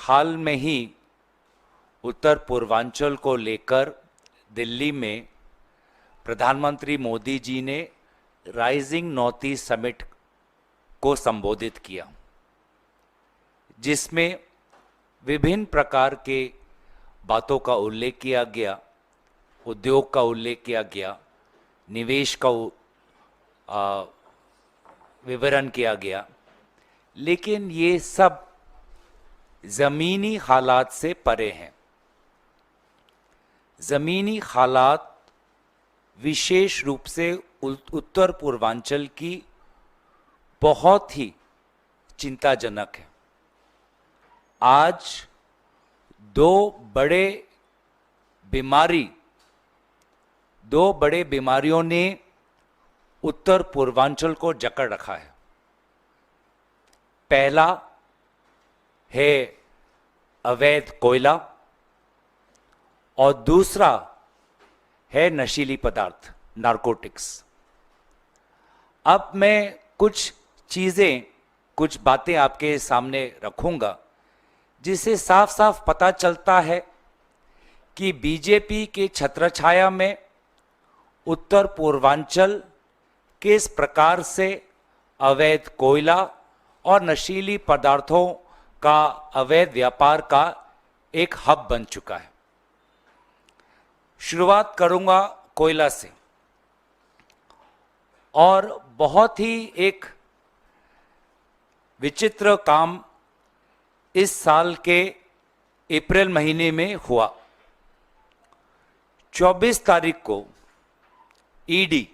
हाल में ही उत्तर पूर्वांचल को लेकर दिल्ली में प्रधानमंत्री मोदी जी ने राइजिंग नॉर्थ ईस्ट समिट को संबोधित किया, जिसमें विभिन्न प्रकार के बातों का उल्लेख किया गया, उद्योग का उल्लेख किया गया, निवेश का विवरण किया गया, लेकिन ये सब ज़मीनी हालात से परे हैं। ज़मीनी हालात विशेष रूप से उत्तर पूर्वांचल की बहुत ही चिंताजनक है। आज दो बड़े बीमारियों ने उत्तर पूर्वांचल को जकड़ रखा है। पहला है अवैध कोयला और दूसरा है नशीली पदार्थ, नारकोटिक्स। अब मैं कुछ बातें आपके सामने रखूंगा जिससे साफ साफ पता चलता है कि बीजेपी के छत्रछाया में उत्तर पूर्वांचल किस प्रकार से अवैध कोयला और नशीली पदार्थों का अवैध व्यापार का एक हब बन चुका है। शुरुआत करूंगा कोयला से, और बहुत ही एक विचित्र काम इस साल के अप्रैल महीने में हुआ। 24 तारीख को ईडी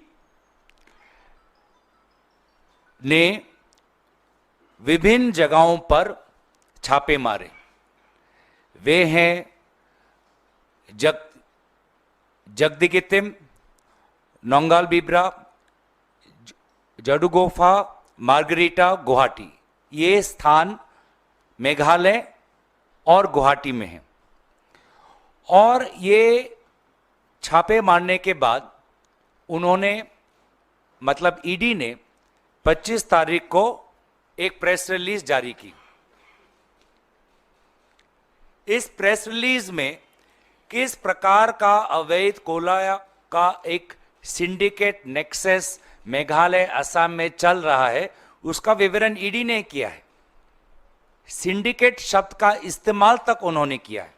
ने विभिन्न जगहों पर छापे मारे। वे हैं जगदीगितिम, नौंगाल बिब्रा, जडुगोफा, मार्गरीटा, गुवाहाटी। ये स्थान मेघालय और गुवाहाटी में हैं। और ये छापे मारने के बाद उन्होंने मतलब ईडी ने 25 तारीख को एक प्रेस रिलीज जारी की। इस प्रेस रिलीज में किस प्रकार का अवैध कोयला का एक सिंडिकेट नेक्सस मेघालय असम में चल रहा है उसका विवरण ईडी ने किया है। सिंडिकेट शब्द का इस्तेमाल तक उन्होंने किया है।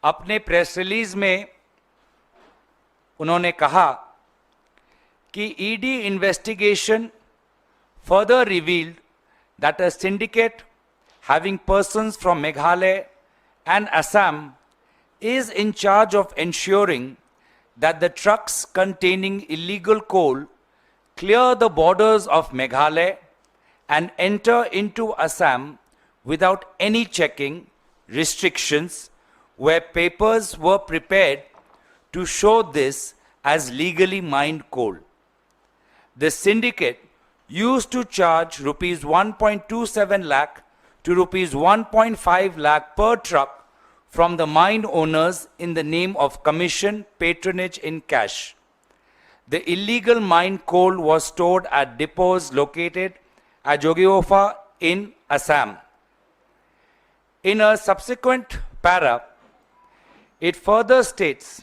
अपने प्रेस रिलीज में उन्होंने कहा कि ED investigation further revealed that a syndicate having persons from Meghalaya and Assam is in charge of ensuring that the trucks containing illegal coal clear the borders of Meghalaya and enter into Assam without any checking, restrictions, where papers were prepared to show this as legally mined coal. The syndicate used to charge rupees 1.27 lakh to rupees 1.5 lakh per truck from the mine owners in the name of commission patronage in cash. The illegal mine coal was stored at depots located at Jogiofa in Assam. In a subsequent para, it further states,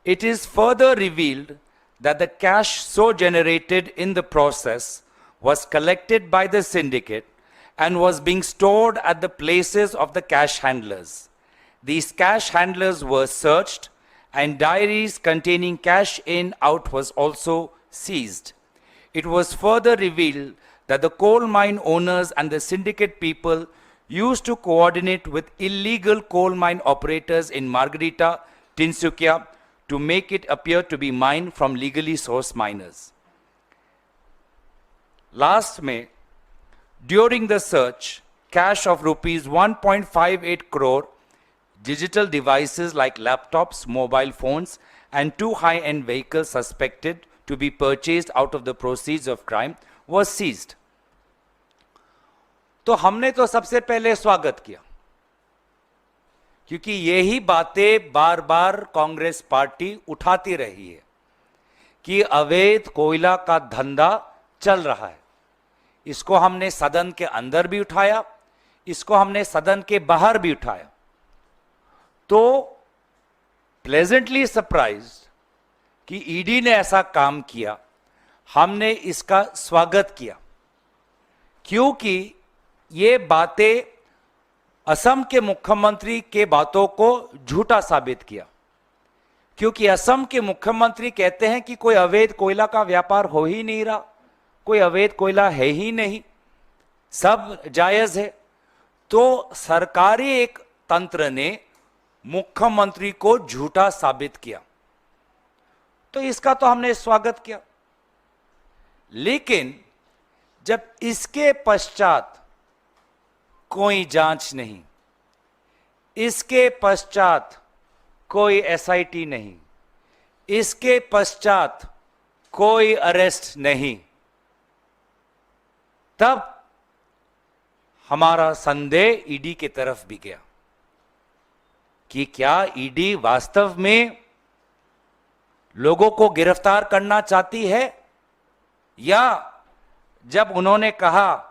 it is further revealed that the cash so generated in the process was collected by the syndicate and was being stored at the places of the cash handlers. These cash handlers were searched and diaries containing cash in out was also seized. It was further revealed that the coal mine owners and the syndicate people used to coordinate with illegal coal mine operators in Margarita, Tinsukia, to make it appear to be mined from legally sourced miners. Last May, during the search, cash of rupees 1.58 crore, digital devices like laptops, mobile phones, and 2 high-end vehicles suspected to be purchased out of the proceeds of crime was seized. तो हमने तो सबसे पहले स्वागत किया, क्योंकि यही बातें बार बार कांग्रेस पार्टी उठाती रही है कि अवैध कोयला का धंधा चल रहा है। इसको हमने सदन के अंदर भी उठाया, इसको हमने सदन के बाहर भी उठाया, तो प्लेजेंटली सरप्राइज्ड कि ईडी ने ऐसा काम किया। हमने इसका स्वागत किया क्योंकि ये बातें असम के मुख्यमंत्री के बातों को झूठा साबित किया, क्योंकि असम के मुख्यमंत्री कहते हैं कि कोई अवैध कोयला का व्यापार हो ही नहीं रहा, कोई अवैध कोयला है ही नहीं, सब जायज है। तो सरकारी एक तंत्र ने मुख्यमंत्री को झूठा साबित किया, तो इसका तो हमने स्वागत किया। लेकिन जब इसके पश्चात कोई जांच नहीं, इसके पश्चात कोई एसआईटी नहीं, इसके पश्चात कोई अरेस्ट नहीं, तब हमारा संदेह ईडी की तरफ भी गया कि क्या ईडी वास्तव में लोगों को गिरफ्तार करना चाहती है, या जब उन्होंने कहा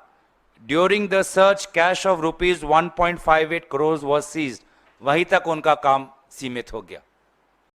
during the search cash of ₹1.58 crores was seized, वहीं तक उनका काम सीमित हो गया।